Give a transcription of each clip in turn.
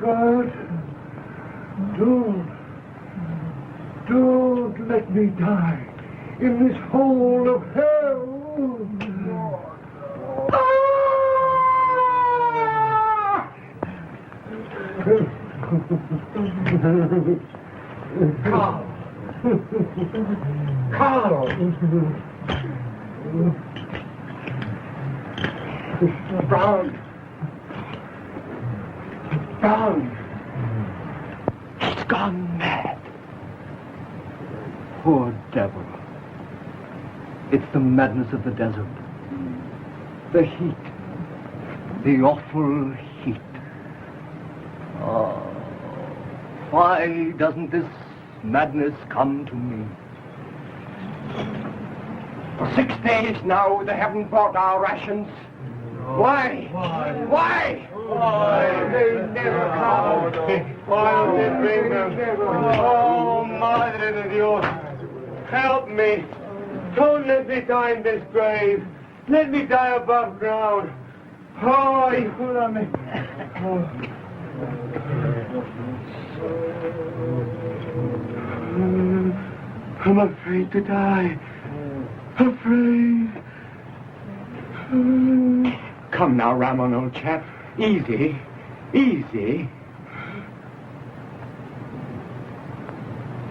God, don't let me die in this hole of hell. Carl! Brown! He's gone mad. Poor devil. It's the madness of the desert. The heat. The awful heat. Oh, why doesn't this madness come to me? For 6 days now, they haven't bought our rations. Why? Why? They never come. Why don't they bring them? Oh, Madre de Dios, help me. Don't let me die in this grave. Let me die above ground. Oh, ayúdame. I'm afraid to die. Afraid. Come now, Ramon, old chap. Easy. Easy.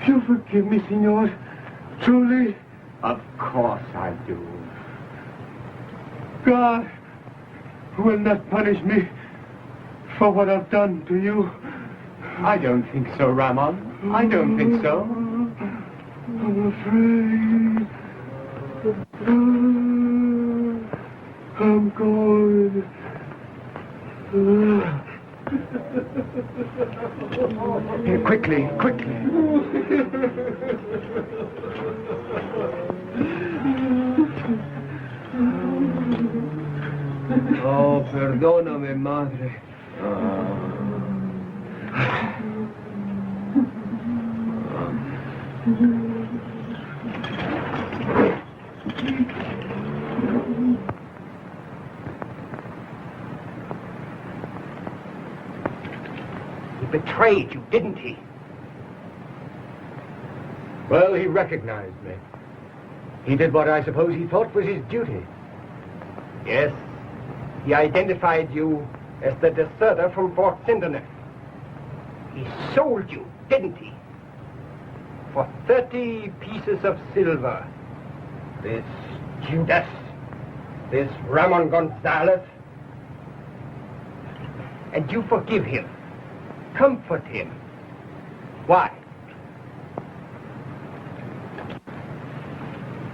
You forgive me, senor? Truly? Of course I do. God will not punish me for what I've done to you. I don't think so, Ramon. I don't think so. I'm afraid. I'm going. Here, quickly. Oh, perdóname, madre. He betrayed you, didn't he? Well, he recognized me. He did what I suppose he thought was his duty. Yes. He identified you as the deserter from Fort Sinderneck. He sold you, didn't he? For 30 pieces of silver. This Judas, this Ramon Gonzalez. And you forgive him. Comfort him. Why?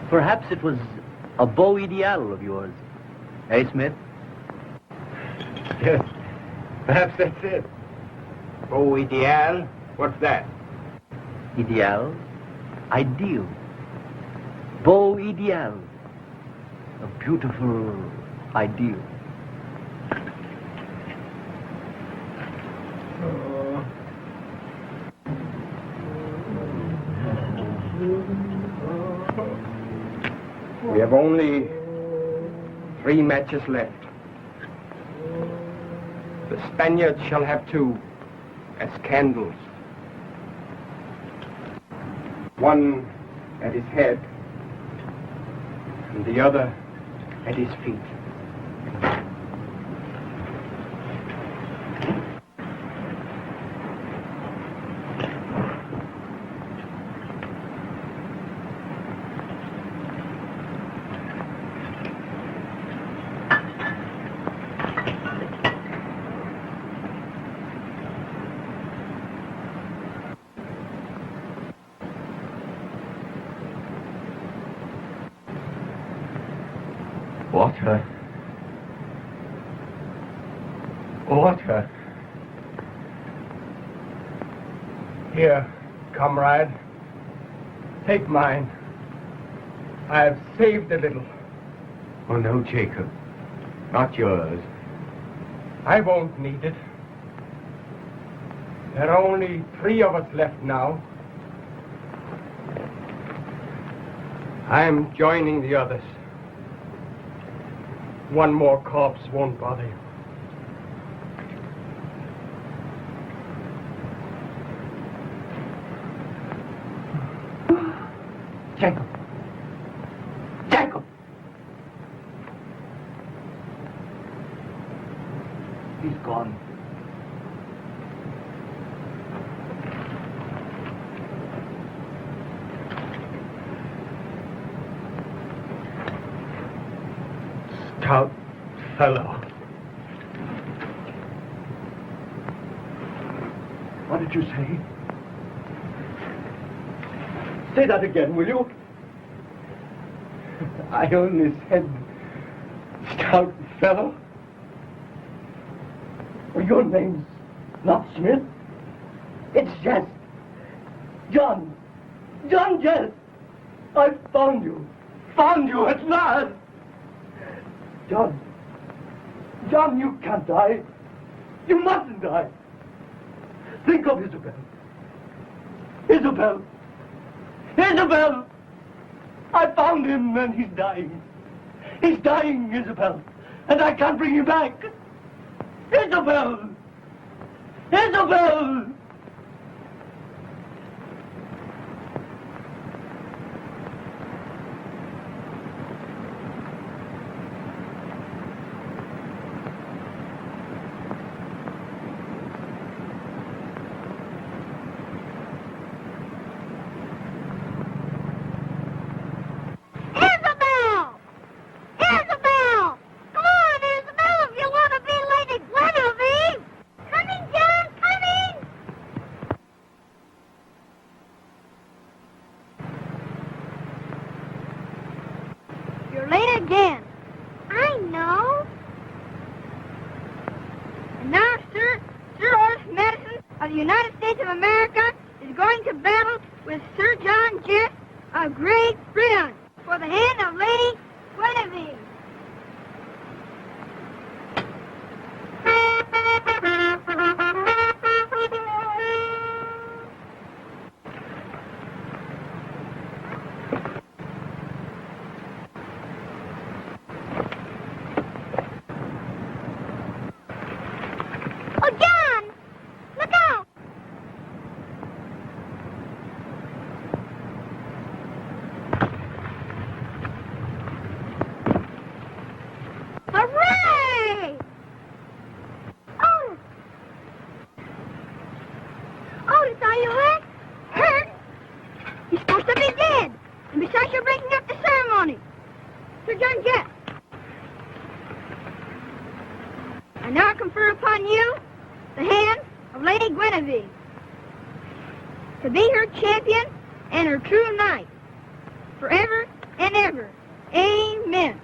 Perhaps it was a Beau Ideal of yours. Eh, Smith? Yes, perhaps that's it. Beau Ideal? What's that? Ideal? Ideal. Beau Ideal. A beautiful ideal. We have only 3 matches left. The Spaniards shall have 2 as candles. One at his head and the other at his feet. Water. Water. Here, comrade. Take mine. I have saved a little. Oh, no, Jacob. Not yours. I won't need it. There are only 3 of us left now. I am joining the others. One more corpse won't bother you. Jacob. Jacob. He's gone. Stout fellow. What did you say? Say that again, will you? I only said stout fellow. Well, your name's not Smith. It's Jess. John. John Jess. I found you. Found you at last. John. John, you can't die. You mustn't die. Think of Isabel. Isabel. Isabel! I found him and he's dying. He's dying, Isabel. And I can't bring him back. Isabel! Isabel! You're late again. I know. And now, Sir Horace Madison of the United States of America is going to battle with Sir John Jess of Great Britain for the hand of Lady Guinevere. Oh, John! Look out! Hooray! Otis! Otis, are you hurt? Hurt? You're supposed to be dead. And besides, you're breaking up the ceremony. Sir John Jess. I now confer upon you the hand of Lady Guinevere to be her champion and her true knight forever and ever. Amen.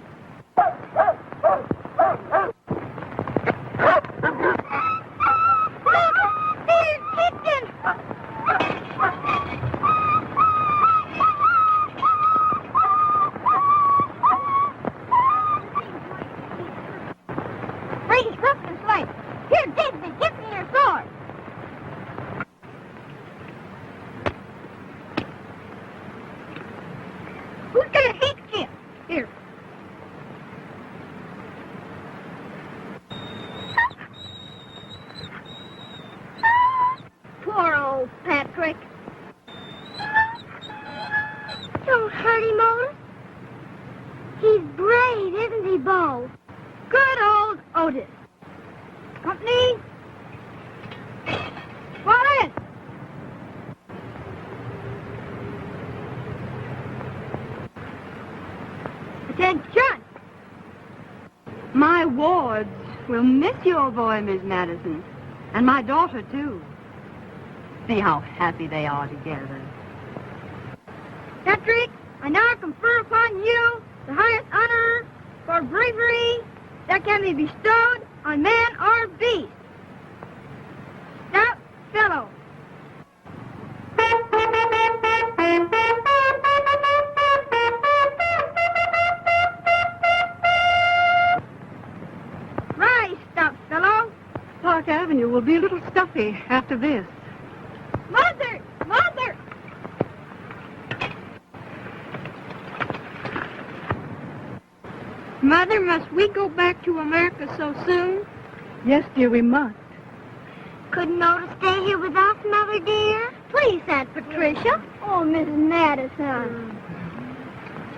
Brady's rough and slight. Here, Digby, give me your sword. Who's got a handkerchief? Here. Poor old Patrick. Don't hurt him, Otis. He's brave, isn't he, Beau? Good old Otis. Company. Fall in. Attention. My wards will miss your boy, Miss Madison, and my daughter, too. See how happy they are together. Patrick, I now confer upon you the highest honor for bravery that can be bestowed on man or beast. Stout fellow. Rise, stout fellow. Park Avenue will be a little stuffy after this. Mother! Mother! Mother, must we go back to America so soon? Yes, dear, we must. Couldn't Otis stay here with us, Mother dear? Please, Aunt Patricia. Oh, Mrs. Madison.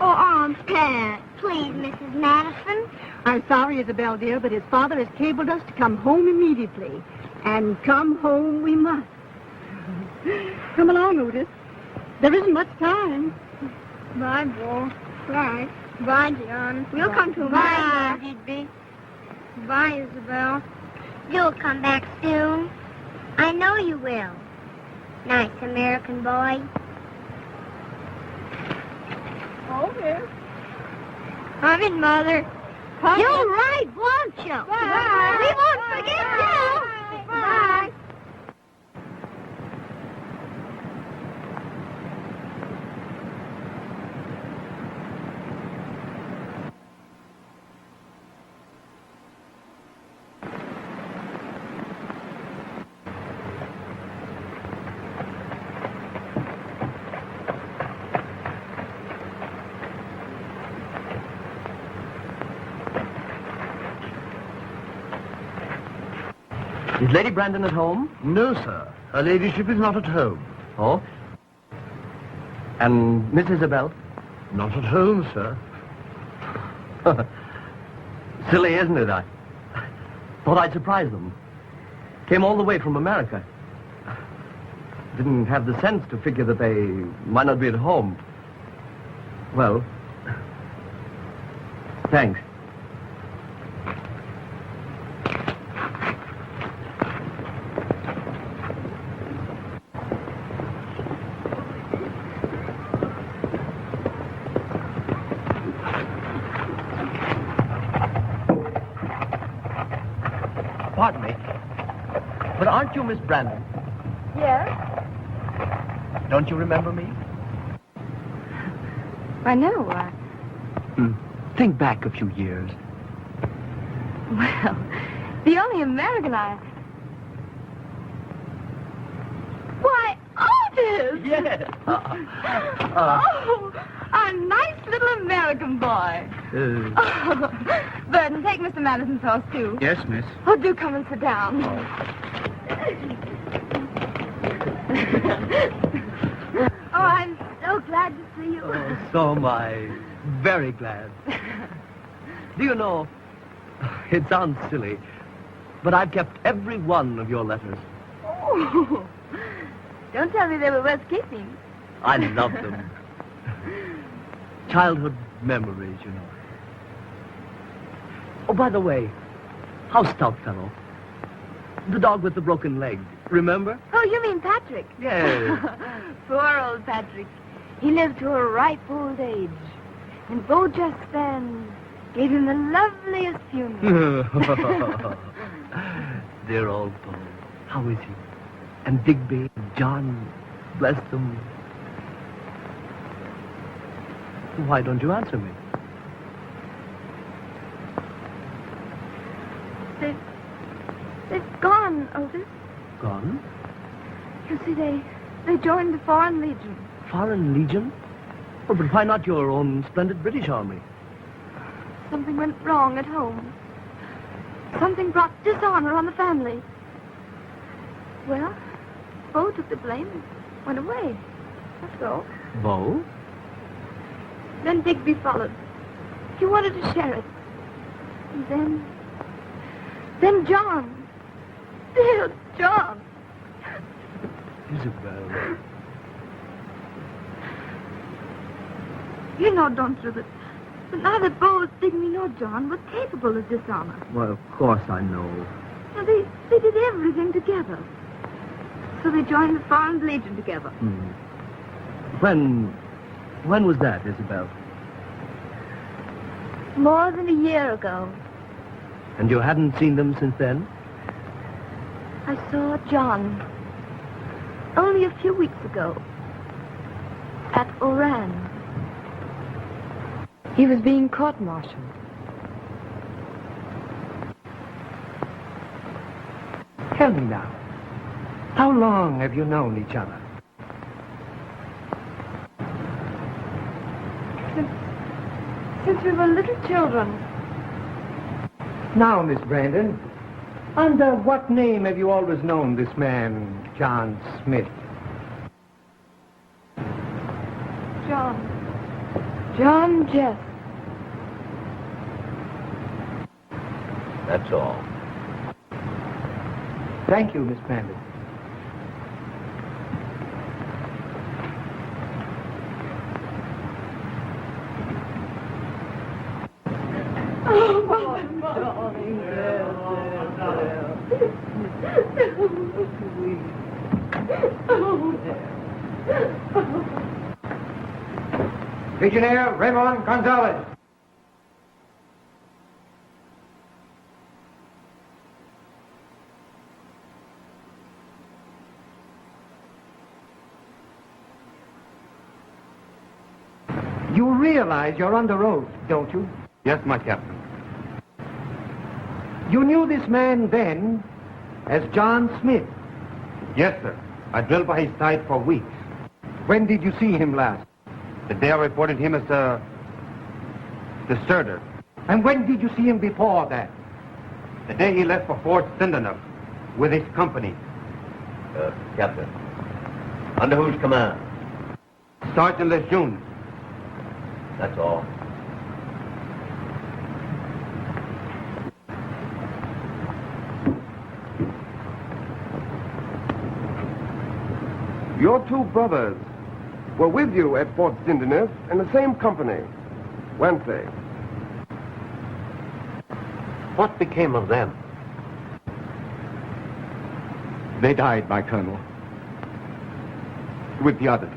Oh, Aunt Pat. Please, Mrs. Madison. I'm sorry, Isabel, dear, but his father has cabled us to come home immediately. And come home we must. Come along, Otis. There isn't much time. Bye, Bo. Bye. Bye, John. We'll come to Bye, Digby. Bye, Isabel. You'll come back soon. I know you will. Nice American boy. Okay. Come in, Mother. You're right, won't you? Bye. We won't forget you. Bye. Is Lady Brandon at home? No, sir. Her ladyship is not at home. Oh? And Miss Isabel? Not at home, sir. Silly, isn't it? I thought I'd surprise them. Came all the way from America. Didn't have the sense to figure that they might not be at home. Well, thanks. Pardon me, but aren't you Miss Brandon? Yes? Don't you remember me? I know. Think back a few years. Well, the only American I... Why, Otis! Yes. Oh, a nice little American boy. Burton, take Mr. Madison's horse, too. Yes, miss. Oh, do come and sit down. Oh, I'm so glad to see you. Oh, so am I. Very glad. Do you know, it sounds silly, but I've kept every one of your letters. Oh, don't tell me they were worth keeping. I love them. Childhood memories, you know. Oh, by the way, how's Stoutfellow? The dog with the broken leg, remember? Oh, you mean Patrick? Yes. Poor old Patrick. He lived to a ripe old age. And Beau just then gave him the loveliest funeral. Dear old Beau. How is he? And Digby and John, bless them. Why don't you answer me? They've gone, Otis. Gone? You see, they joined the Foreign Legion. Foreign Legion? Oh, but why not your own splendid British army? Something went wrong at home. Something brought dishonor on the family. Well, Beau took the blame and went away. That's all. Beau? Then Digby followed. He wanted to share it. And then John. Dear John. Isabel. You know, don't you, that neither Beau, Digby, nor John were capable of dishonor. Well, of course I know. Now, they did everything together. So they joined the Foreign Legion together. When was that, Isabel? More than a year ago. And you hadn't seen them since then? I saw John only a few weeks ago at Oran. He was being court-martialed. Tell me now, how long have you known each other? Since we were little children. Now, Miss Brandon, under what name have you always known this man, John Smith? John. John Jess. That's all. Thank you, Miss Bandit. Legionnaire Raymond Gonzalez. You realize you're under oath, don't you? Yes, my captain. You knew this man then as John Smith. Yes, sir. I drilled by his side for weeks. When did you see him last? The day I reported him as a deserter. And when did you see him before that? The day he left for Fort Sindenuf with his company. Captain, under whose command? Sergeant Lejeune. That's all. Your two brothers were with you at Fort Sindenuf in the same company, weren't they? What became of them? They died, my colonel. With the others.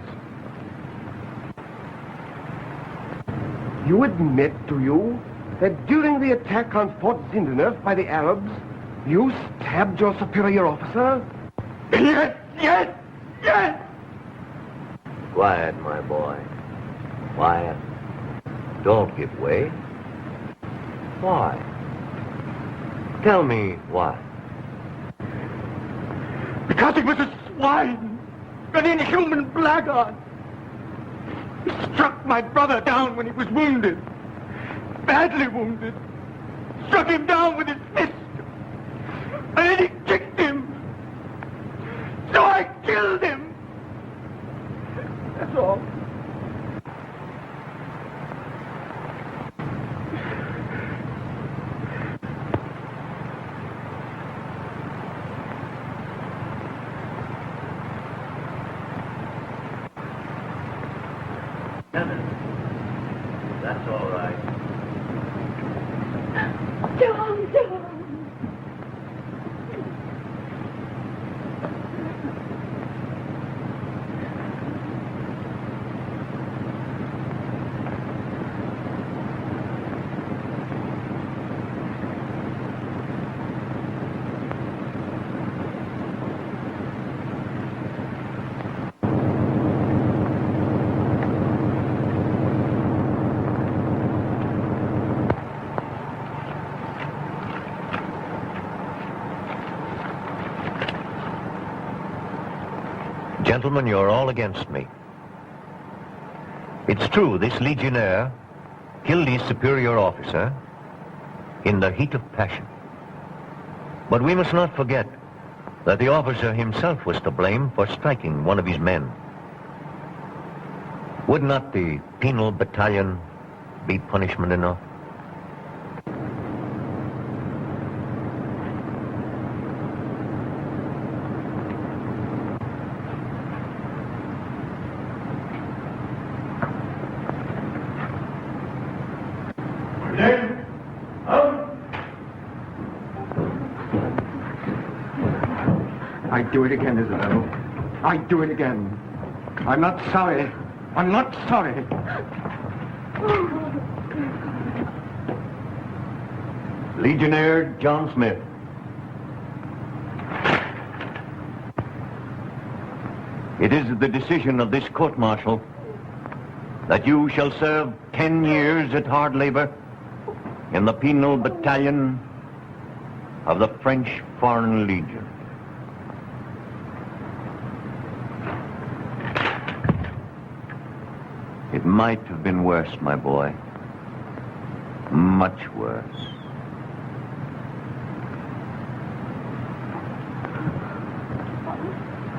You admit, do you, that during the attack on Fort Sindenuf by the Arabs, you stabbed your superior officer? Yes, yes, yes! Quiet, my boy. Quiet. Don't give way. Why? Tell me why. Because he was a swine, an inhuman blackguard. He struck my brother down when he was wounded, badly wounded. Struck him down with his fist, and then he kicked him. So I killed him. That's all. That's all right. John. Gentlemen, you're all against me. It's true, this legionnaire killed his superior officer in the heat of passion. But we must not forget that the officer himself was to blame for striking one of his men. Would not the penal battalion be punishment enough? I'd do it again, Isabel. I'd do it again. I'm not sorry. I'm not sorry. Legionnaire John Smith. It is the decision of this court-martial that you shall serve 10 years at hard labor in the penal battalion of the French Foreign Legion. It might have been worse, my boy. Much worse.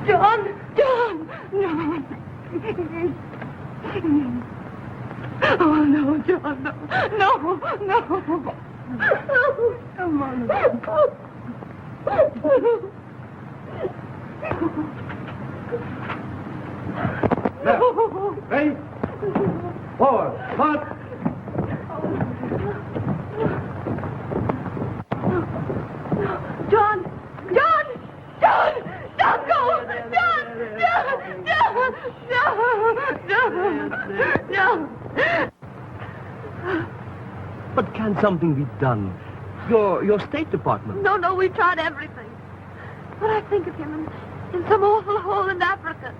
John! No. Oh, no, John, no. No, no. Come on. Left, right, forward, march. John! John! John! Don't go! John! John! But can something be done? Your State Department. No, we tried everything. But I think of him in some awful hole in Africa.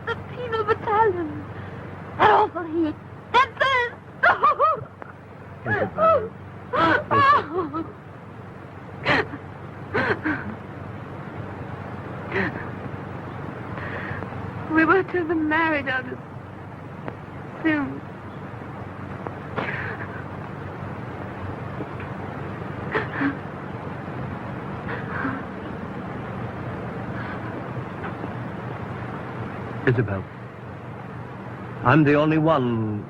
The penal battalion. That awful heat. That thirst. We were to have been married out of soon. Isabel, I'm the only one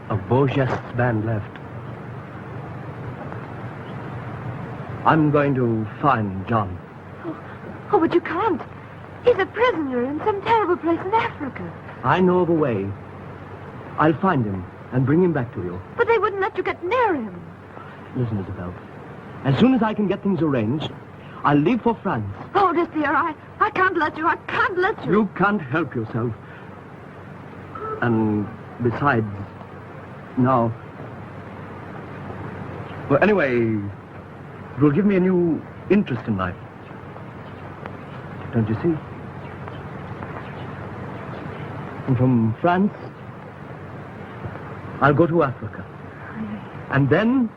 of Beauchest's band left. I'm going to find John. Oh, but you can't. He's a prisoner in some terrible place in Africa. I know the way. I'll find him and bring him back to you. But they wouldn't let you get near him. Listen, Isabel. As soon as I can get things arranged, I'll leave for France. Oh, dear, I can't let you. I can't let you. You can't help yourself. And besides, now... Well, anyway, it will give me a new interest in life. Don't you see? And from France, I'll go to Africa. And then...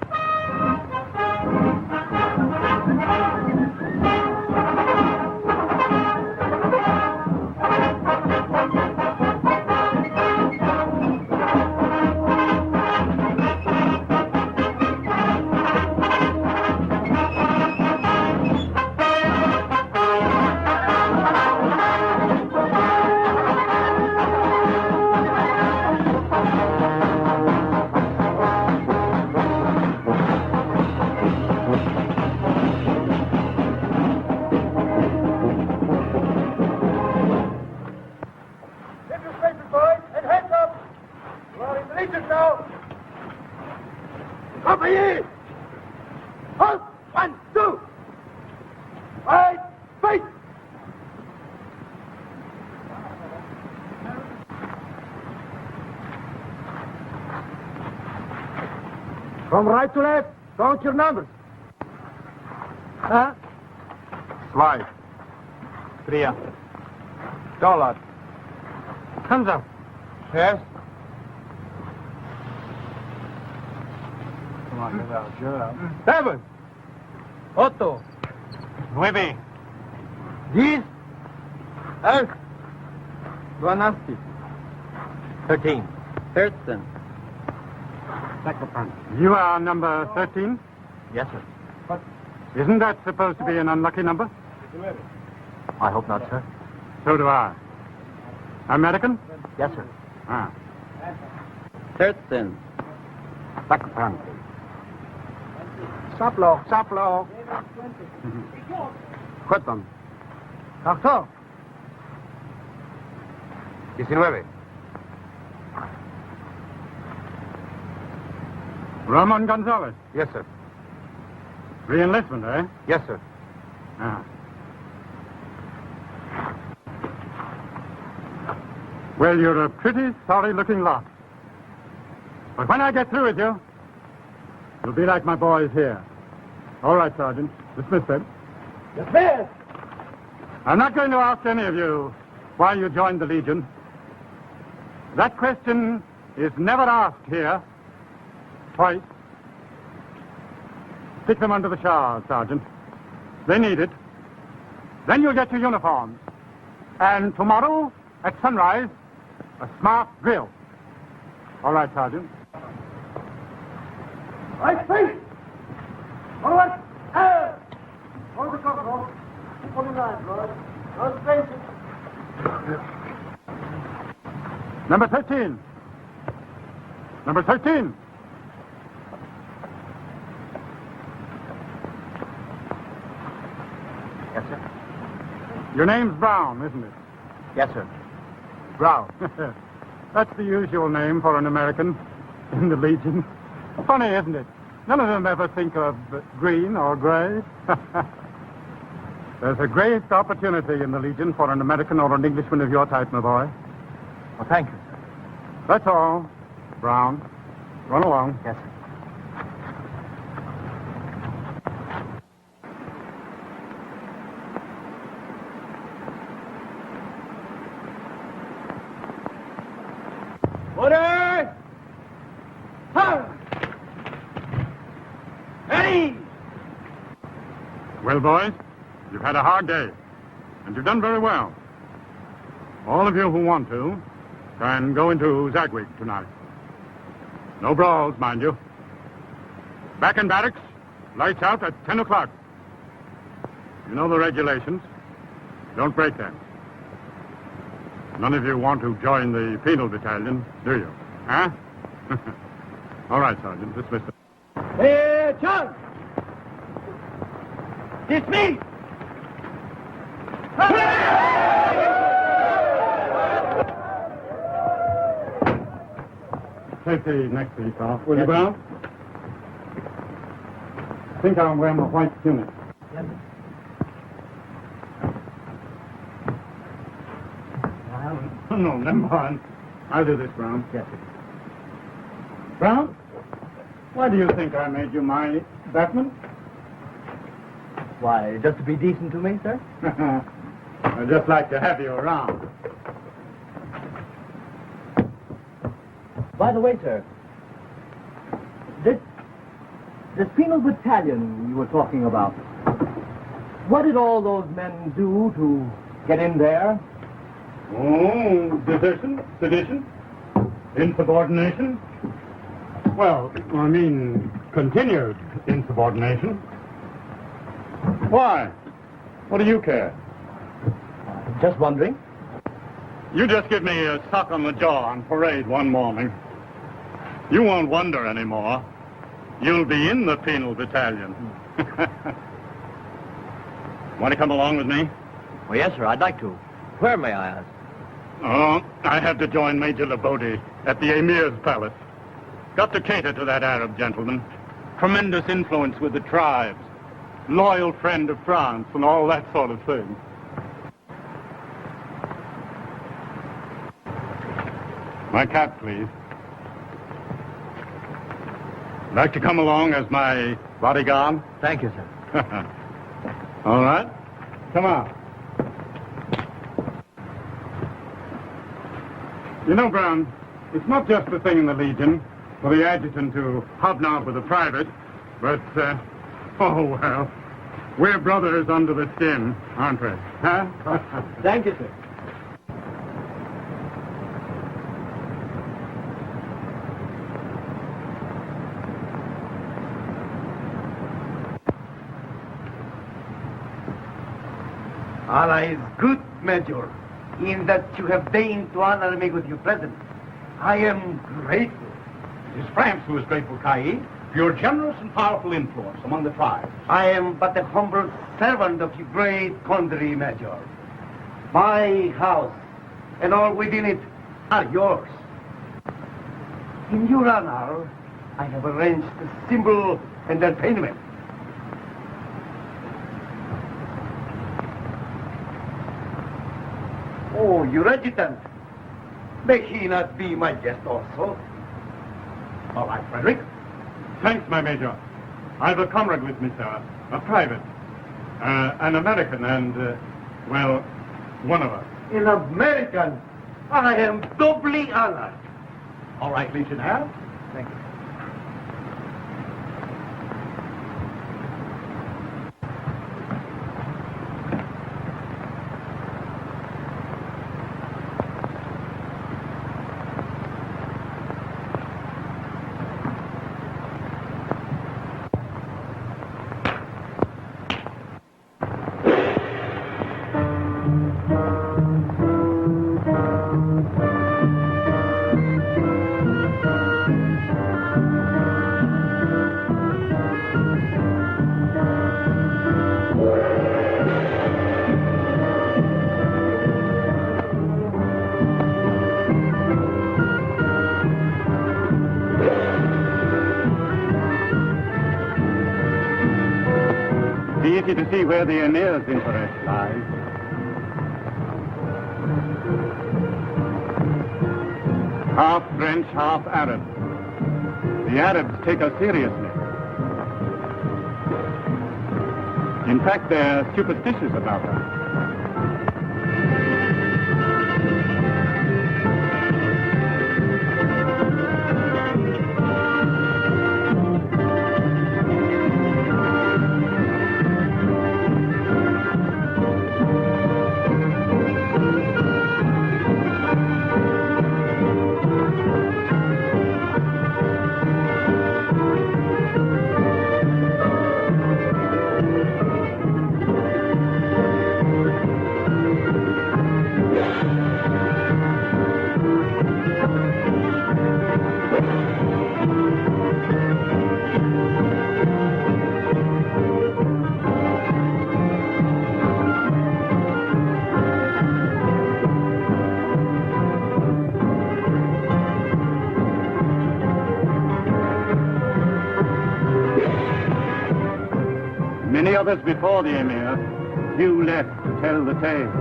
From right to left, count your numbers. Huh? Zwei. Tria. $. Hands up. Yes? Seven. Otto. 9. 10. 11. 12. 13. 13. You are number 13? Yes, sir. Isn't that supposed to be an unlucky number? I hope not, sir. So do I. American? Yes, sir. Ah. 13. Sacrifice. Saplo. Saplo. Cuéntame. 14. 19. Ramon Gonzalez. Yes, sir. Re-enlistment, eh? Yes, sir. Ah. Well, you're a pretty sorry-looking lot. But when I get through with you, you'll be like my boys here. All right, Sergeant. Dismiss them. Dismiss! I'm not going to ask any of you why you joined the Legion. That question is never asked here. Twice. Stick them under the shower, Sergeant. They need it. Then you'll get your uniforms. And tomorrow, at sunrise, a smart drill. All right, Sergeant. Right, face! Forward! Hold the cover. Keep on the line, boys. Don't face it. Number 13. Number 13. Yes, sir. Your name's Brown, isn't it? Yes, sir. Brown. That's the usual name for an American in the Legion. Funny, isn't it? None of them ever think of green or gray. There's a great opportunity in the Legion for an American or an Englishman of your type, my boy. Well, thank you, sir. That's all, Brown. Run along. Yes, sir. Order! Halt! Hey! Well, boys, you've had a hard day, and you've done very well. All of you who want to can go into Zagwig tonight. No brawls, mind you. Back in barracks, lights out at 10 o'clock. You know the regulations. Don't break them. None of you want to join the penal battalion, do you? Huh? All right, Sergeant, dismiss them. Hey, John! Dismiss! Take the next piece off, will you, Brown? I think I'll wear my white tunic. Yes, sir. No, never mind. I'll do this, Brown. Yes, sir. Brown, why do you think I made you my batman? Why, just to be decent to me, sir? I'd just like to have you around. By the way, sir, this penal battalion you were talking about, what did all those men do to get in there? Oh, desertion, sedition, insubordination. Well, I mean, continued insubordination. Why? What do you care? Just wondering. You just give me a sock on the jaw on parade one morning. You won't wonder anymore. You'll be in the penal battalion. Want to come along with me? Well, yes, sir, I'd like to. Where, may I ask? Oh, I have to join Major Labode at the Emir's palace. Got to cater to that Arab gentleman. Tremendous influence with the tribes. Loyal friend of France and all that sort of thing. My cap, please. Like to come along as my bodyguard? Thank you, sir. All right. Come on. You know, Brown, it's not just a thing in the Legion for the adjutant to hobnob with a private, but, oh, well, we're brothers under the skin, aren't we? Huh? Thank you, sir. Allah is good, Major, in that you have deigned to honor me with your presence. I am grateful. It is France who is grateful, Kai, for your generous and powerful influence among the tribes. I am but a humble servant of your great country, Major. My house and all within it are yours. In your honor, I have arranged a simple entertainment. Oh, your adjutant. May he not be my guest also? All right, Frederick. Thanks, my Major. I've a comrade with me, sir. A private. An American and, well, one of us. An American. I am doubly honored. All right, Legionnaire. Thank you. easy to see where the Emir's interest lies. Half French, half Arab. The Arabs take us seriously. In fact, they're superstitious about us. Many others before the Emir, few left to tell the tale.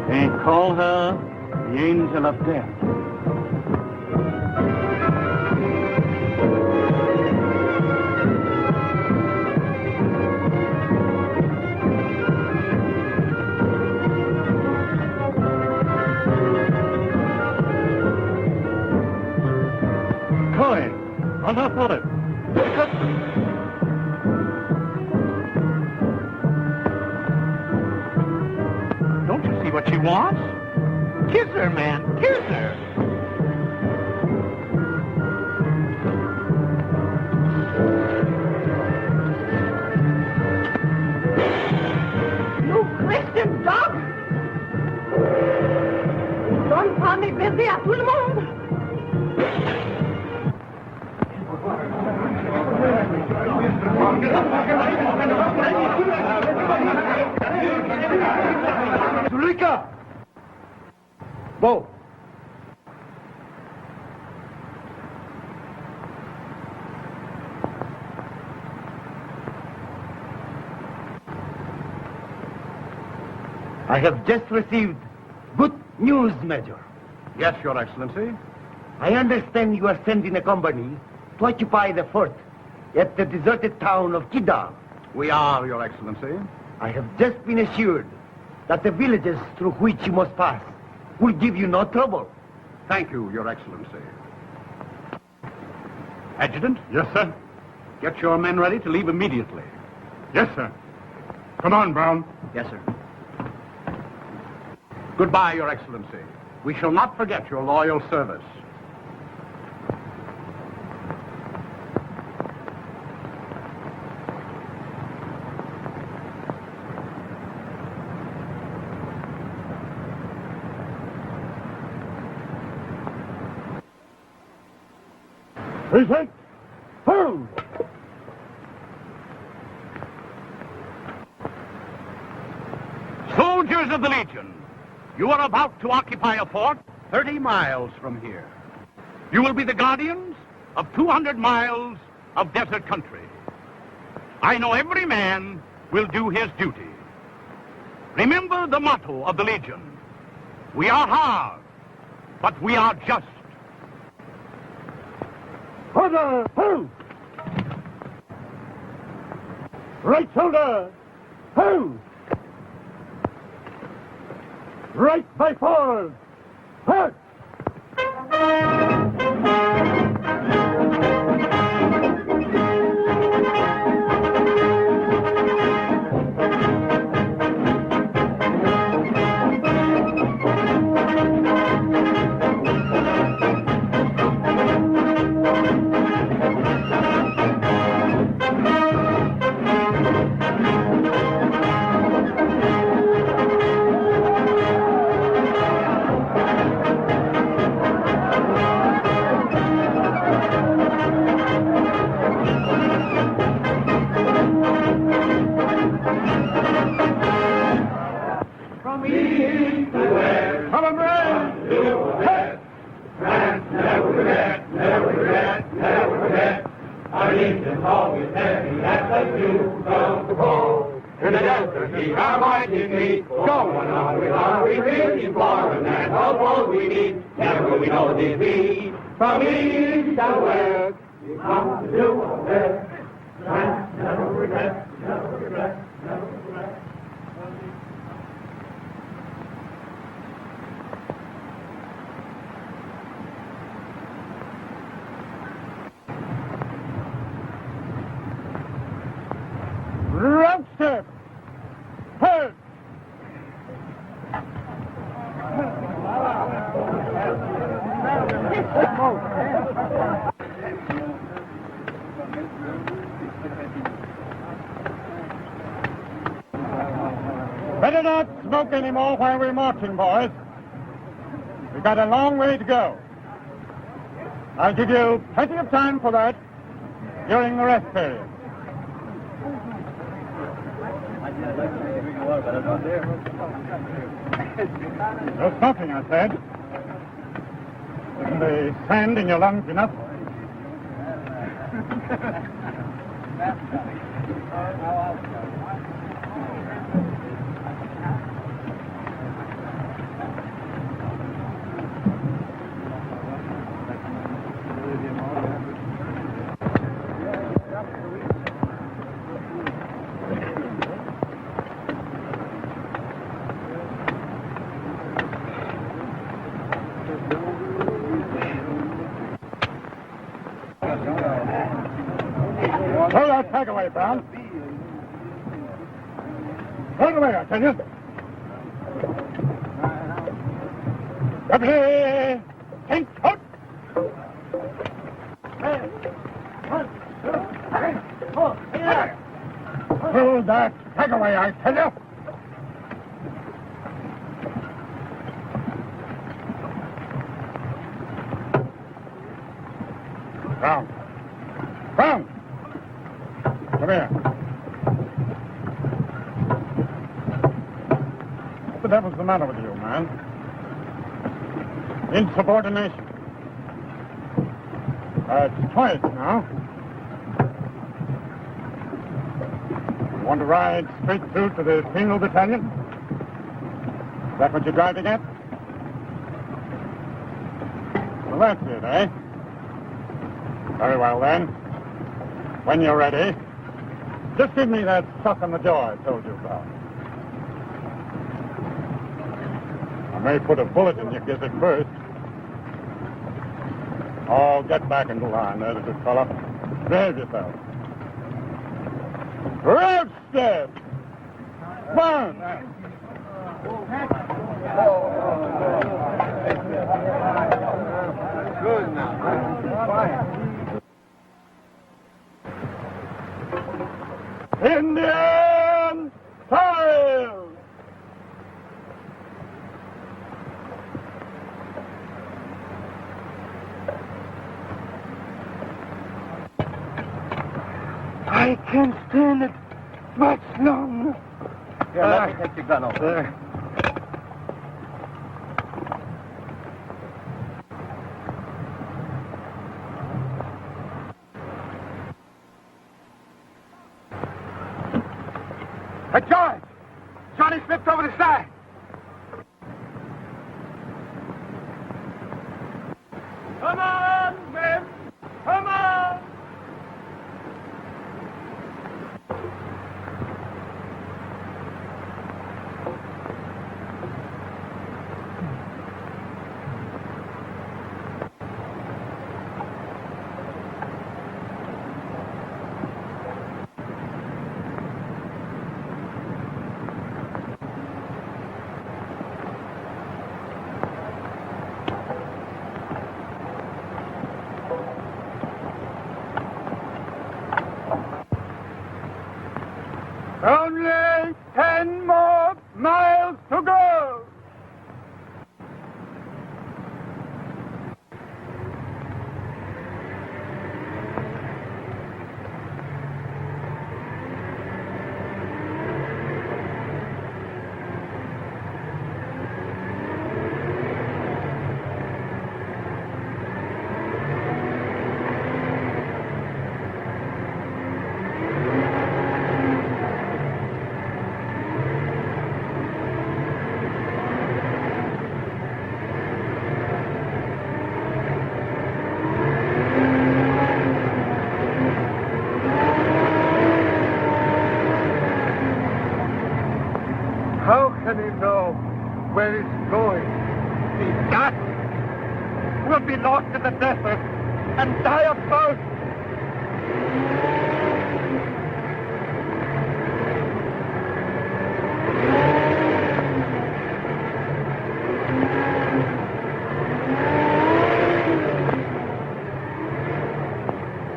They call her the Angel of Death. On her forehead. Don't you see what she wants? Kiss her, man. Kiss her. You Christian dog! Donne pas mes baisers à tout le monde! Zulika! Beau! I have just received good news, Major. Yes, Your Excellency. I understand you are sending a company to occupy the fort at the deserted town of Kidal. We are, Your Excellency. I have just been assured that the villages through which you must pass will give you no trouble. Thank you, Your Excellency. Adjutant? Yes, sir. Get your men ready to leave immediately. Yes, sir. Come on, Brown. Yes, sir. Goodbye, Your Excellency. We shall not forget your loyal service. Present! Home! Soldiers of the Legion, you are about to occupy a fort 30 miles from here. You will be the guardians of 200 miles of desert country. I know every man will do his duty. Remember the motto of the Legion. We are hard, but we are just. Order! Home! Right shoulder! Home! Right by forward! Hurt! is always heavy at the funeral. In the desert, he our mighty feet, going on with our retreat, imploring that help all we need. Never will we know defeat. From east and west, we come to do our best. Never regret, never regret, never regret. Roadster! Herd! Better not smoke anymore while we're marching, boys. We've got a long way to go. I'll give you plenty of time for that during the rest period. No smoking, I said. Isn't the sand in your lungs enough? Throw that pack away, Brown. Throw it away, I tell you. Deputy! Think out! Throw that pack away, I tell you. Brown. Brown! Come here. What the devil's the matter with you, man? Insubordination. It's twice now. You want to ride straight through to the penal battalion? Is that what you're driving at? Well, that's it, eh? Very well, then. When you're ready, just give me that suck on the jaw I told you about. I may put a bullet in your gizzard first. Oh, get back into line, there's a good fellow. Behave yourself. Road step! Burn! Good now. Indian file! I can't stand it much longer. Here, let me take your gun over. There. Hey, George! Johnny slipped over the side. Come on, men! Come on! to the desert and die of thirst.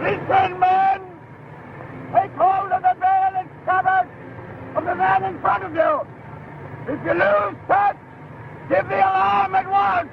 Listen, men! Take hold of the veil and scabbard of the man in front of you. If you lose touch, give the alarm at once.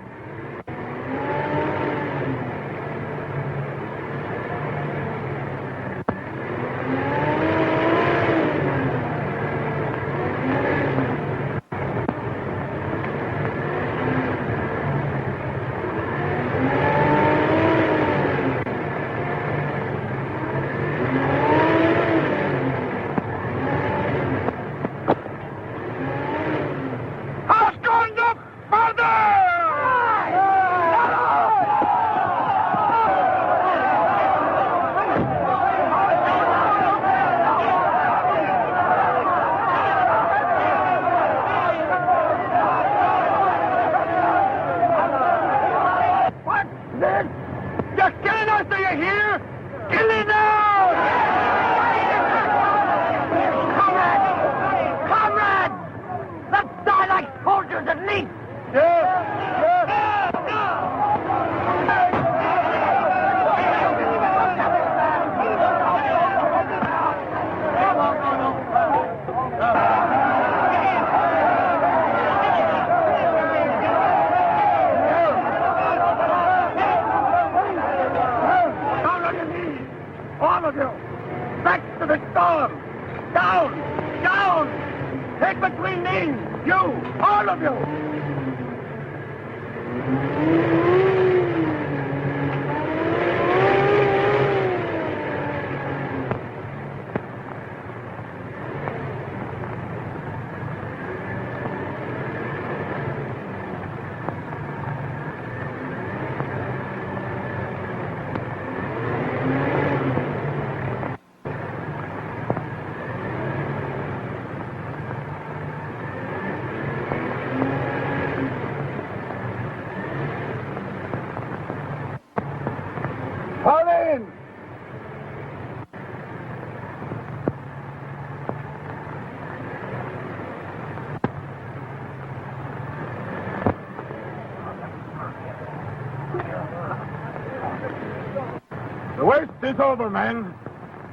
The worst is over, men.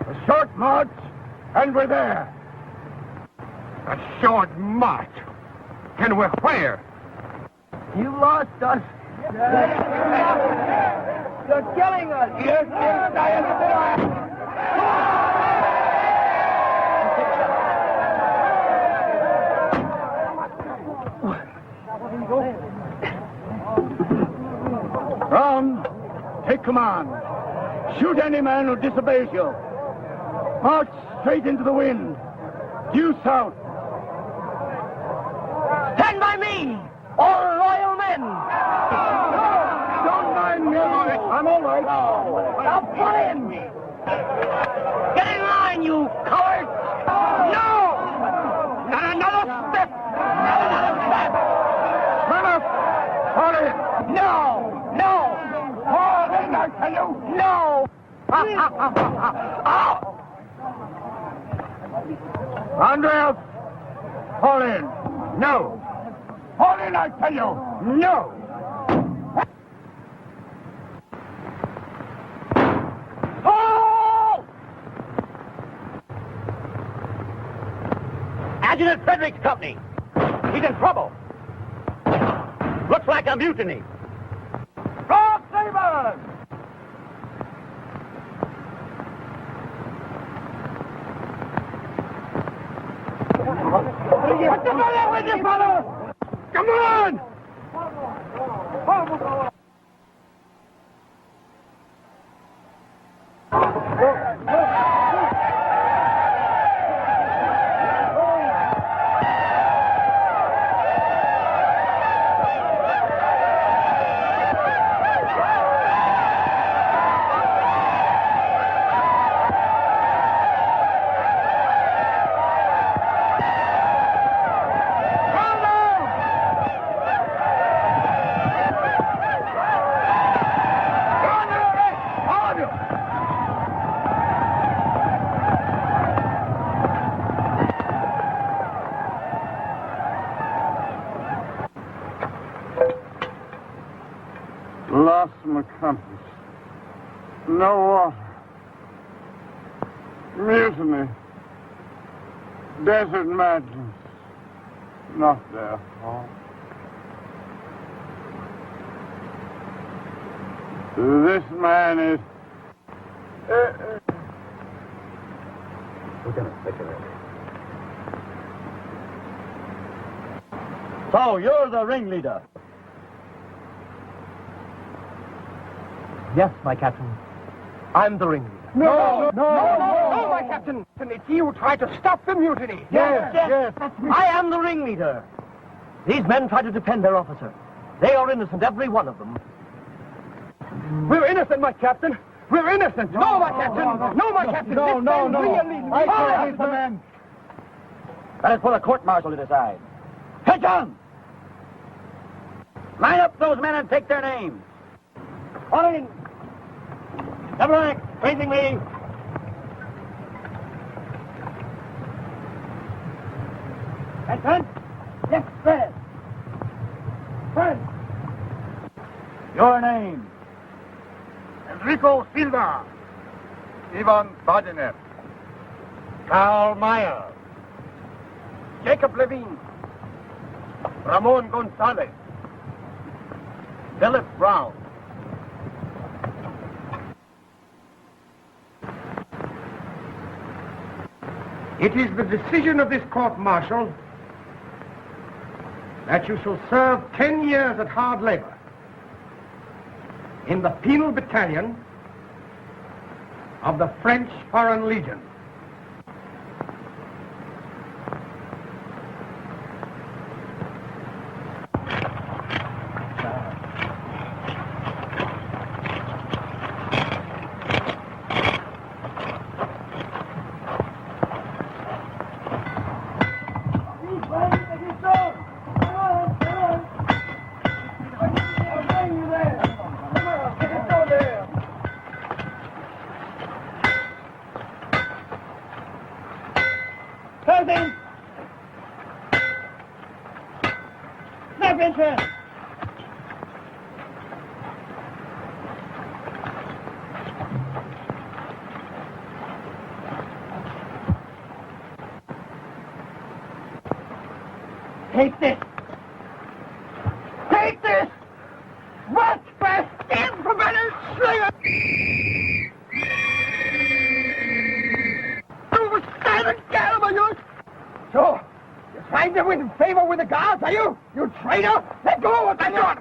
A short march, and we're there. A short march? And we're where? You lost us. You're killing us. Yes, Brown, take command. Shoot any man who disobeys you. March straight into the wind. Due south. Stand by me, all loyal men. Don't mind me. I'm all right. Now pull in. Get in line, you cowards. No! Not another step. Not another step. Run up. Fall in. No! No! Fall in, I tell you. No! Andreas, fall in. No. Fall in, I tell you. No. Fall! Adjutant Frederick's company. He's in trouble. Looks like a mutiny. Draw sabers! What's the matter with you, fellow? Come on! compass. No water. Mutiny. Desert madness. Not their fault. This man is... So, you're the ringleader. Yes, my captain. I'm the ringleader. No, my captain. It's you who tried to stop the mutiny. Yes. That's me. I am the ringleader. These men tried to defend their officer. They are innocent, every one of them. We're innocent, my captain. We're innocent. No, my captain. No, my captain. No. I Fire! release the men. That is for the court-martial to decide. Hey, John! Line up those men and take their names. On in. Double rank, facing me. Attention. Next spread. Spread. Your name. Enrico Silva. Ivan Badenev. Karl Meyer. Jacob Levine. Ramon Gonzalez. Philip Brown. It is the decision of this court-martial that you shall serve 10 years at hard labor in the penal battalion of the French Foreign Legion. Take this! Take this! What? Fast in from better slinger! You stand and gallop, you! So, you're trying to win favor with the guards, are you? You traitor! Let go of that gun!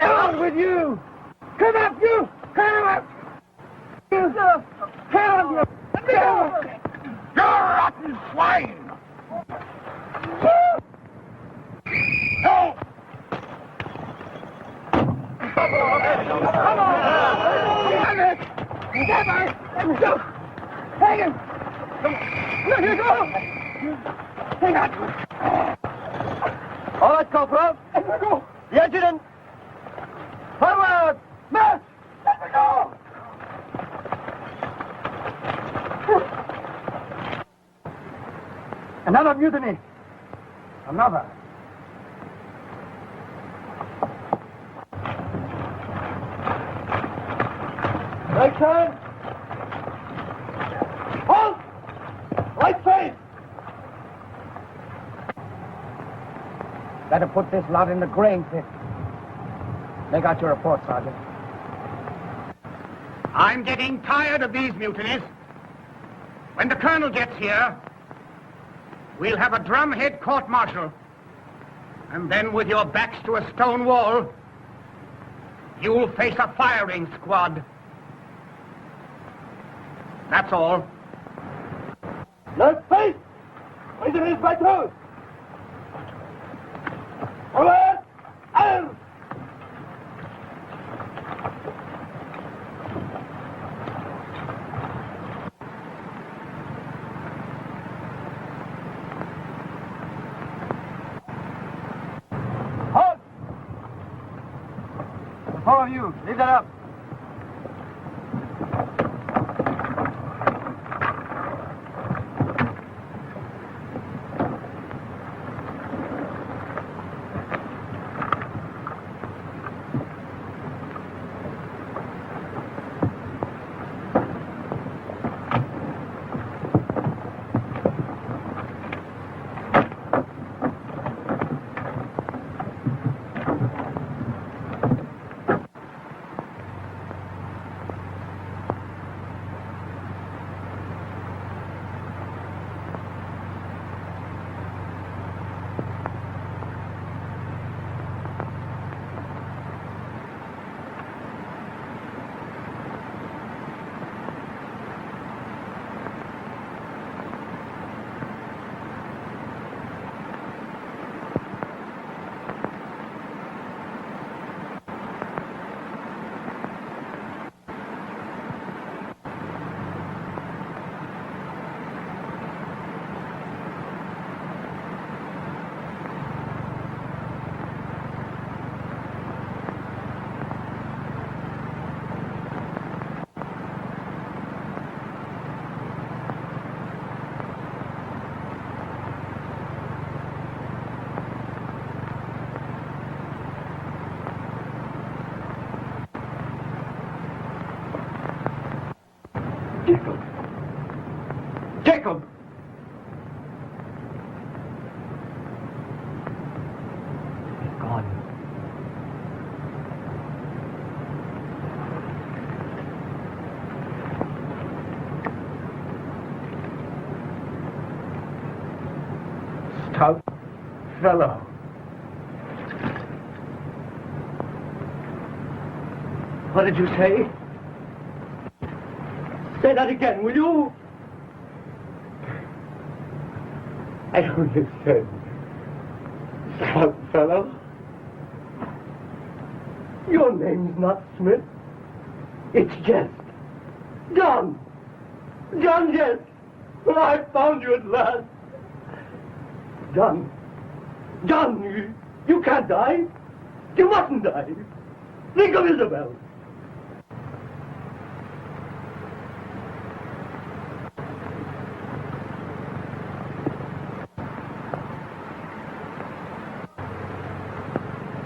Out with you! Come up, you! Come up! You, sir! Come up, you! You rotten swine! No! Come on! Never! Go! Hang him! Let him go! Hang on! All right, Corporal. Let me go! The adjutant! Forward! March! Let me go! Another mutiny. Another. Right turn. Halt! Right face. Better put this lot in the grain pit. Make out your report, Sergeant. I'm getting tired of these mutinies. When the colonel gets here, we'll have a drumhead court-martial. And then with your backs to a stone wall, you'll face a firing squad. That's all. Left face! Raise your hands by toes! Forward! Arms! Halt! The four of you, leave that up. Scout fellow. What did you say? Say that again, will you? I only said, Scout fellow. Your name's not Smith. It's Jest. John. John Jest. Well, I found you at last. John. John, you can't die. You mustn't die. Think of Isabel.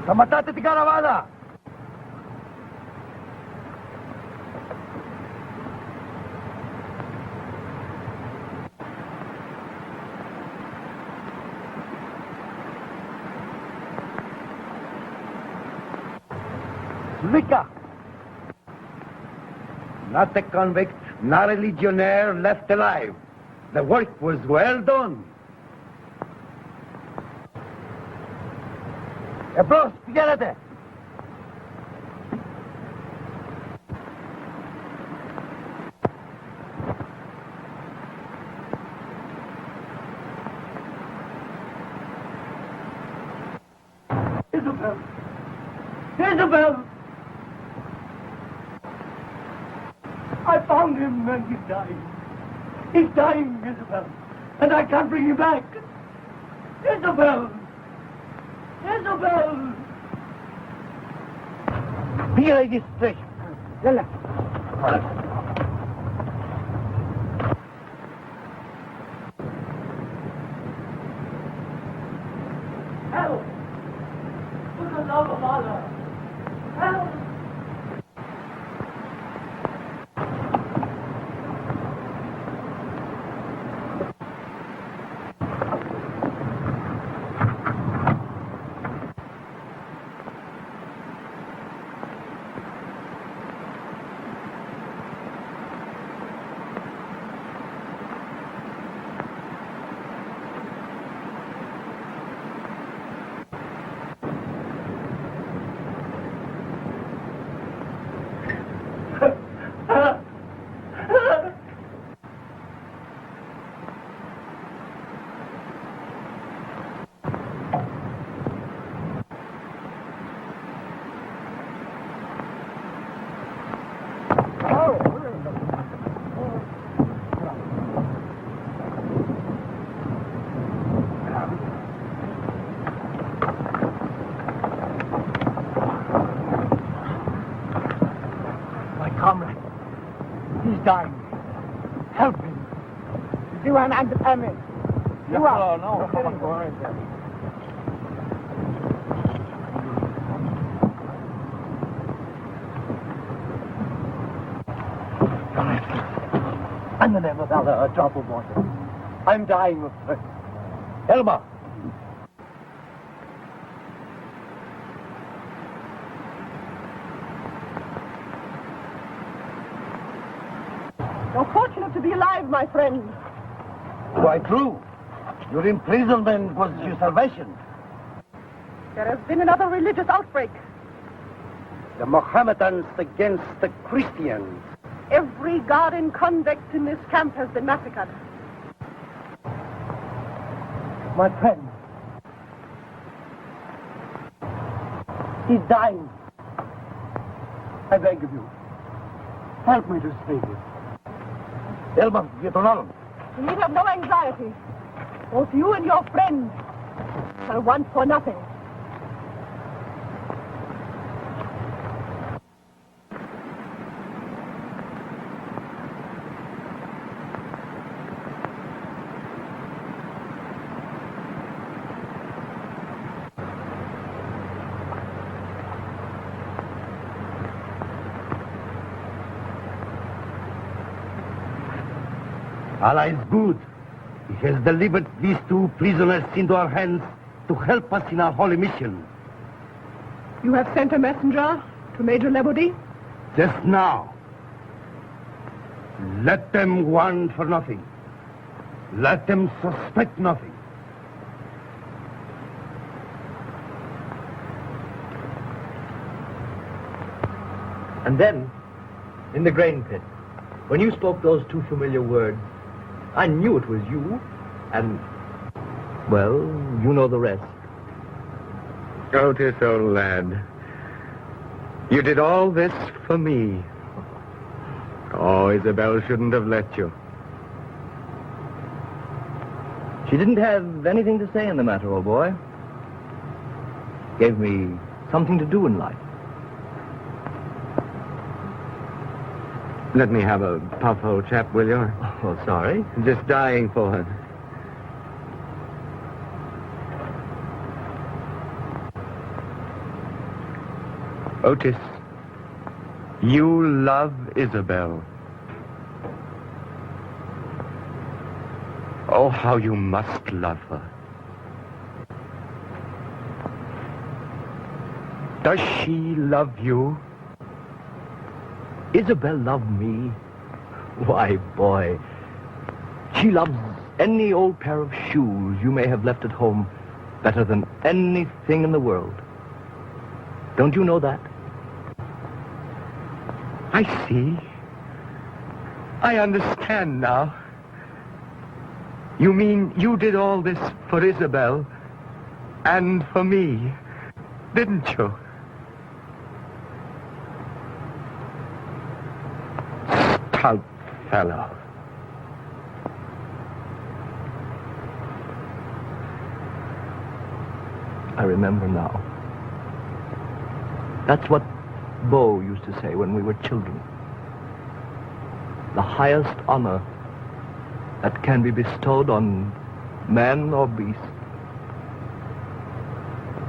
Kamatate ti caravana! Mika! Not a convict, not a legionnaire left alive. The work was well done. Bros, pigárate. Isabel. Isabel. I found him and he's dying. He's dying, Isabel. And I can't bring him back. Isabel. Isabel! Here it is, fresh. Yalla. Help! For the love of Allah! Help! Comrade, he's dying. Help him. Diwan and the family. No, in the name of Allah, a drop of water. I'm dying of thirst. Elma. You're fortunate to be alive, my friend. Quite true. Your imprisonment was your salvation. There has been another religious outbreak. The Mohammedans against the Christians. Every guard and convict in this camp has been massacred. My friend. He's dying. I beg of you. Help me to save him. Elma, get on. You need have no anxiety. Both you and your friend shall want for nothing. Allah is good. He has delivered these two prisoners into our hands to help us in our holy mission. You have sent a messenger to Major Lebody? Just now. Let them warn for nothing. Let them suspect nothing. And then, in the grain pit, when you spoke those two familiar words, I knew it was you, and, well, you know the rest. Otis, old lad, you did all this for me. Oh, Isabel shouldn't have let you. She didn't have anything to say in the matter, old boy. Gave me something to do in life. Let me have a puff, old chap, will you? Oh, sorry. I'm just dying for her. Otis, you love Isabel. Oh, how you must love her. Does she love you? Isabel loved me? Why, boy, she loves any old pair of shoes you may have left at home better than anything in the world. Don't you know that? I see. I understand now. You mean you did all this for Isabel and for me, didn't you? Stout fellow. I remember now. That's what Beau used to say when we were children. The highest honor that can be bestowed on man or beast.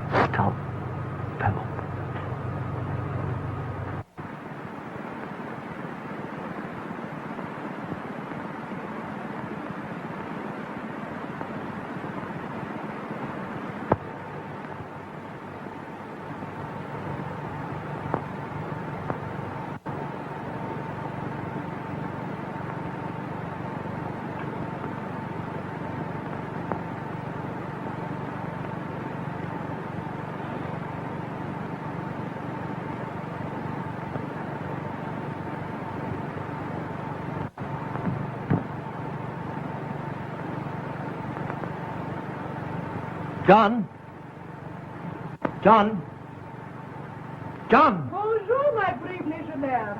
Stout fellow. John? John? John! Bonjour, my brave legionnaire.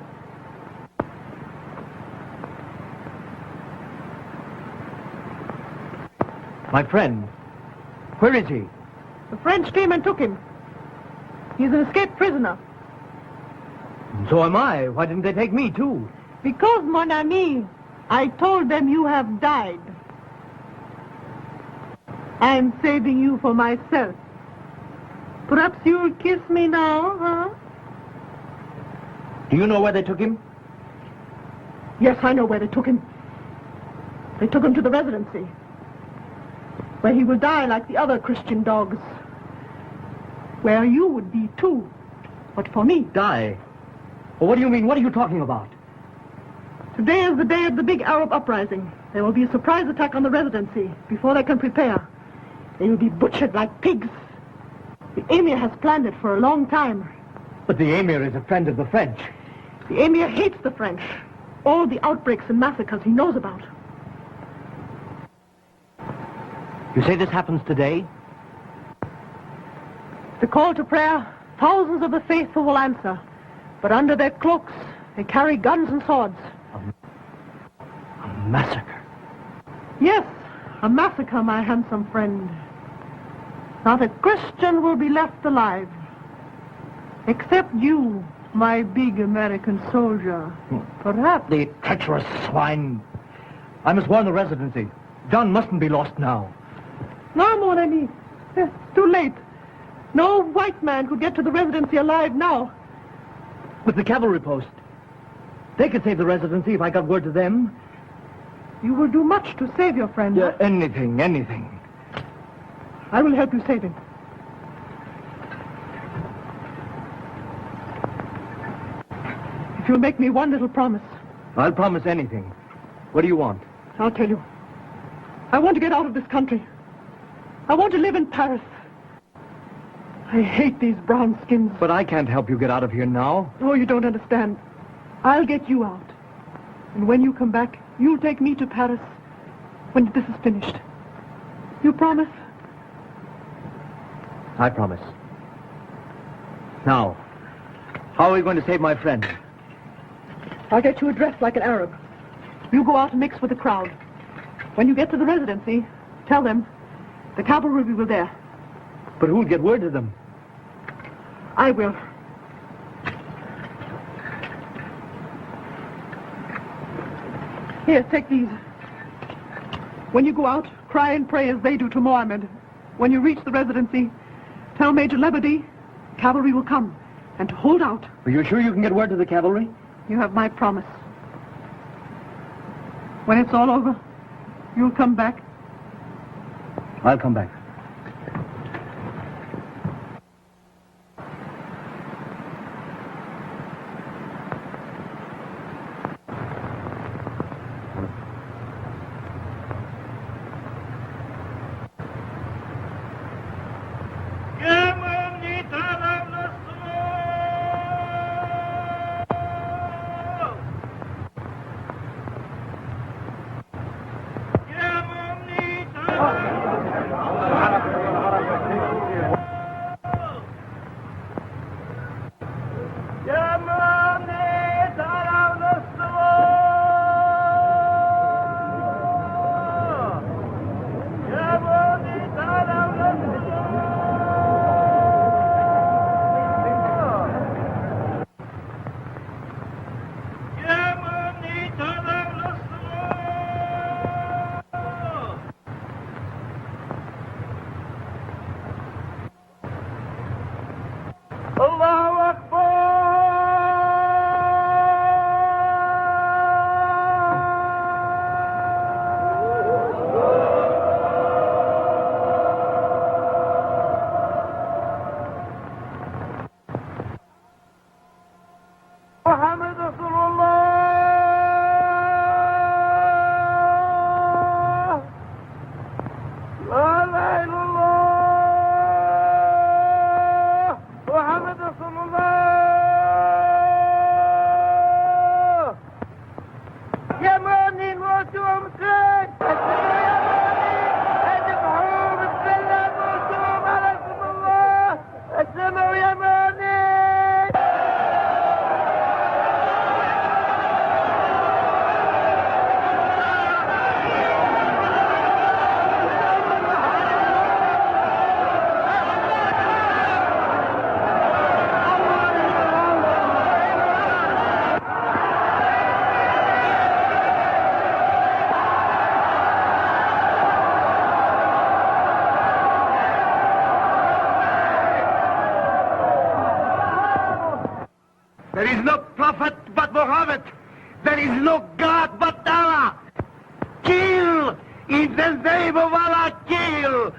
My friend. Where is he? The French came and took him. He's an escaped prisoner. So am I. Why didn't they take me, too? Because, mon ami, I told them you have died. I'm saving you for myself. Perhaps you'll kiss me now, huh? Do you know where they took him? Yes, I know where they took him. They took him to the residency, where he will die like the other Christian dogs. Where you would be, too. But for me. Die? Well, what do you mean? What are you talking about? Today is the day of the big Arab uprising. There will be a surprise attack on the residency before they can prepare. They will be butchered like pigs. The Emir has planned it for a long time. But the Emir is a friend of the French. The Emir hates the French. All the outbreaks and massacres he knows about. You say this happens today? The call to prayer, thousands of the faithful will answer. But under their cloaks, they carry guns and swords. A massacre? Yes, a massacre, my handsome friend. Not a Christian will be left alive. Except you, my big American soldier. Perhaps. The treacherous swine. I must warn the residency. John mustn't be lost now. No, mon ami. It's too late. No white man could get to the residency alive now. With the cavalry post. They could save the residency if I got word to them. You will do much to save your friend. Yeah, anything. I will help you save him. If you'll make me one little promise. I'll promise anything. What do you want? I'll tell you. I want to get out of this country. I want to live in Paris. I hate these brown skins. But I can't help you get out of here now. Oh, you don't understand. I'll get you out. And when you come back, you'll take me to Paris when this is finished. You promise? I promise. Now, how are we going to save my friend? I'll get you dressed like an Arab. You go out and mix with the crowd. When you get to the residency, tell them the cavalry will be there. But who'll get word to them? I will. Here, take these. When you go out, cry and pray as they do to Mohammed. When you reach the residency, tell Major Lebedy cavalry will come and to hold out. Are you sure you can get word to the cavalry? You have my promise. When it's all over, you'll come back. I'll come back. There is no prophet but Muhammad. There is no God but Allah. Kill! In the name of Allah, kill!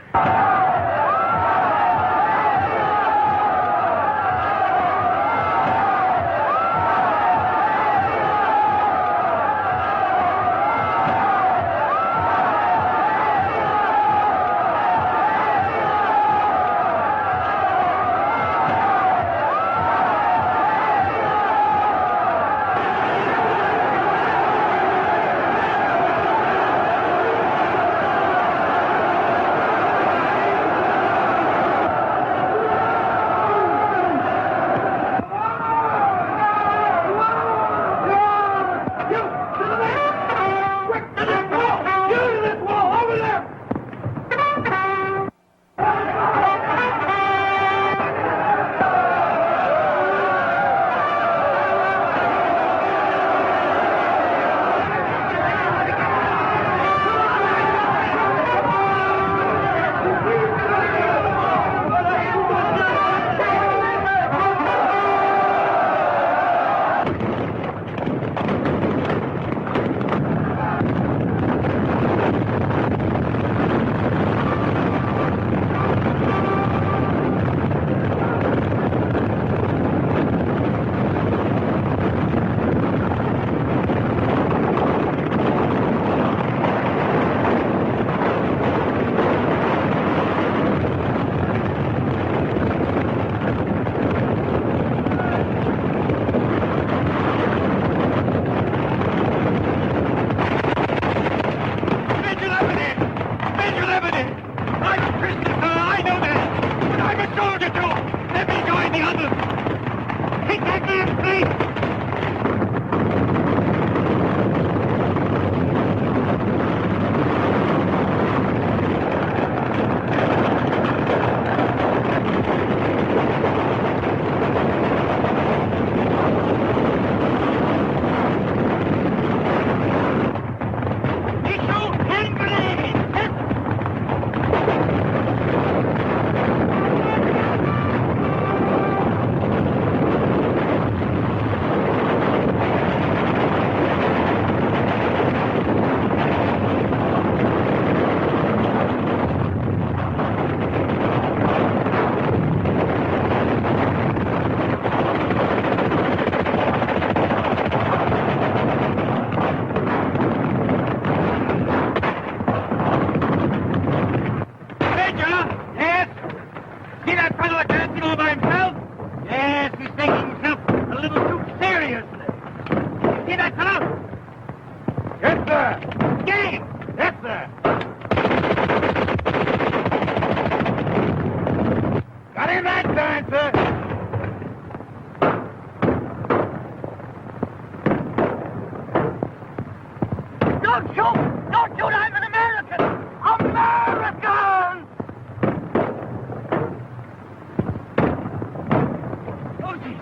casualties!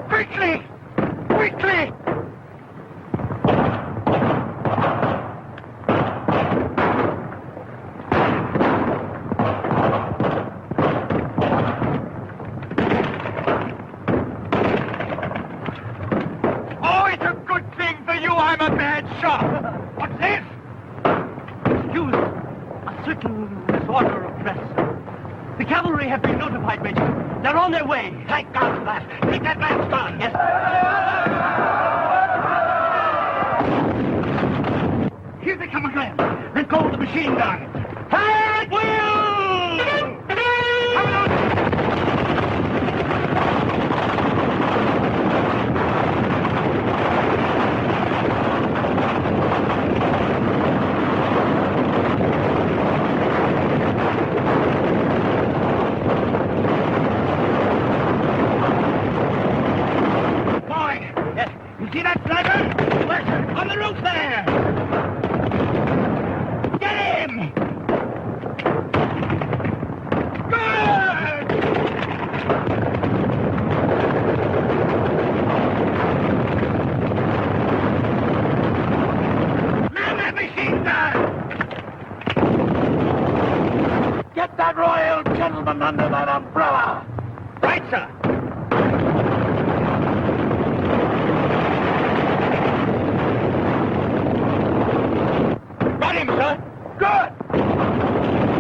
Quickly! Quickly! Oh, it's a good thing for you I'm a bad shot. What's this? Excuse a certain disorder of dress. The cavalry have been notified, Major. They're on their way. Thank God for that. Take that man's gun. Yes. Here they come again. Let go of the machine gun. Take wheel! Come on! Boy! Yes? You see that sniper? Where's it? On the roof there! Get him! Good! Man that machine gun! Get that royal gentleman under that umbrella! Right, sir! Got him, sir! Good!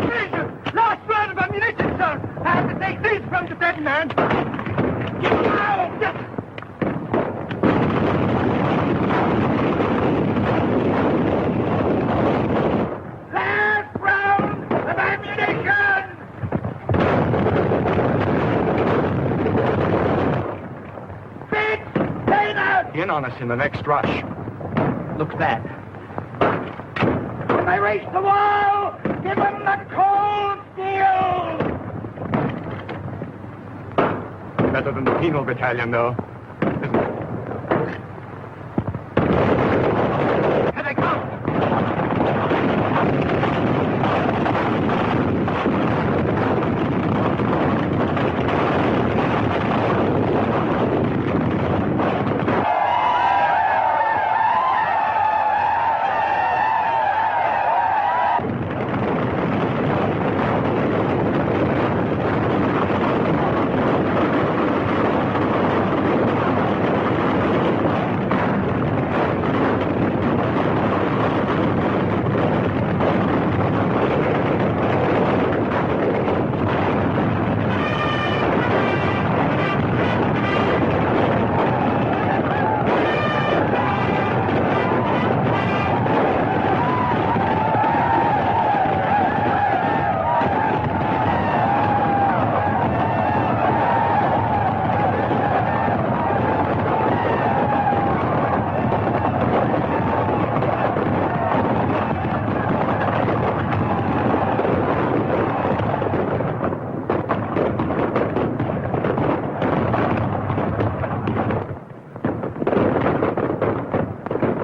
Major! Last round of ammunition, sir! I have to take these from the dead man! Get out! Last round of ammunition! Fitz! Taylor! In on us in the next rush. Looks bad. When they reach the wall, give them the cold steel! Better than the penal battalion, though, isn't it? Here they come!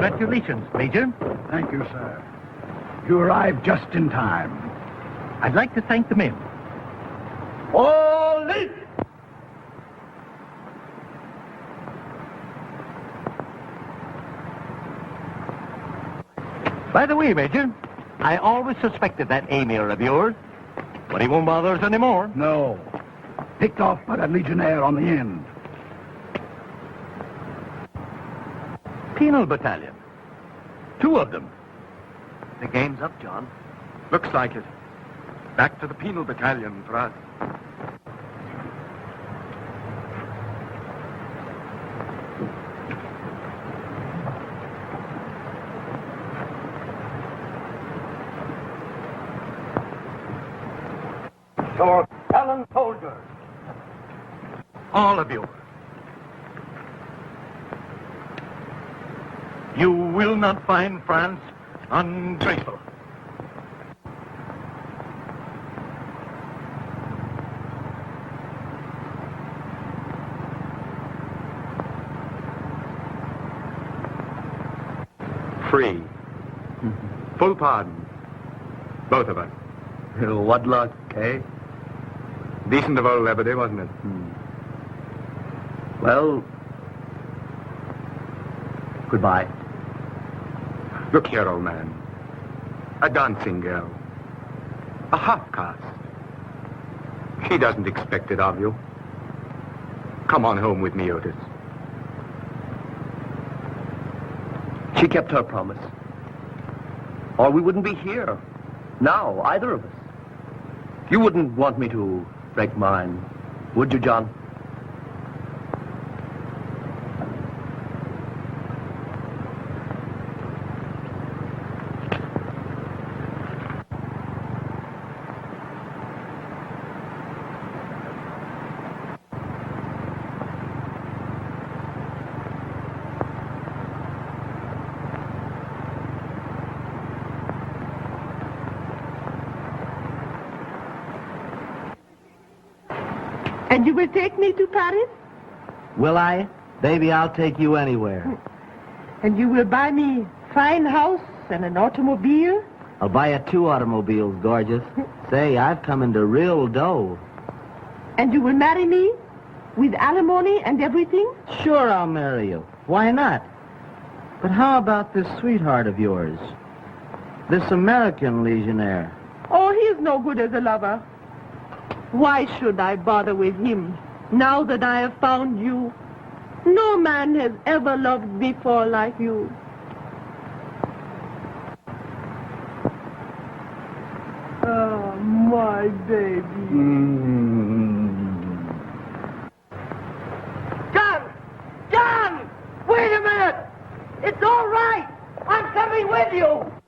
Congratulations, Major. Thank you, sir. You arrived just in time. I'd like to thank the men. All in! By the way, Major, I always suspected that Emir of yours, but he won't bother us anymore. No. Picked off by that Legionnaire on the end. Penal battalion. 2 of them. The game's up, John. Looks like it. Back to the penal battalion for us. Your gallant soldiers! All of you. You will not find France ungrateful. Free. Full pardon. Both of us. What luck, eh? Decent of old Liberty, wasn't it? Well, goodbye. Look here, old man. A dancing girl. A half-caste. She doesn't expect it of you. Come on home with me, Otis. She kept her promise. Or we wouldn't be here. Now, either of us. You wouldn't want me to break mine, would you, John? And you will take me to Paris? Will I? Baby, I'll take you anywhere. And you will buy me fine house and an automobile? I'll buy you 2 automobiles, gorgeous. Say, I've come into real dough. And you will marry me? With alimony and everything? Sure, I'll marry you. Why not? But how about this sweetheart of yours? This American legionnaire? Oh, he's no good as a lover. Why should I bother with him, now that I have found you? No man has ever loved before like you. Oh, my baby. John! Wait a minute! It's all right! I'm coming with you!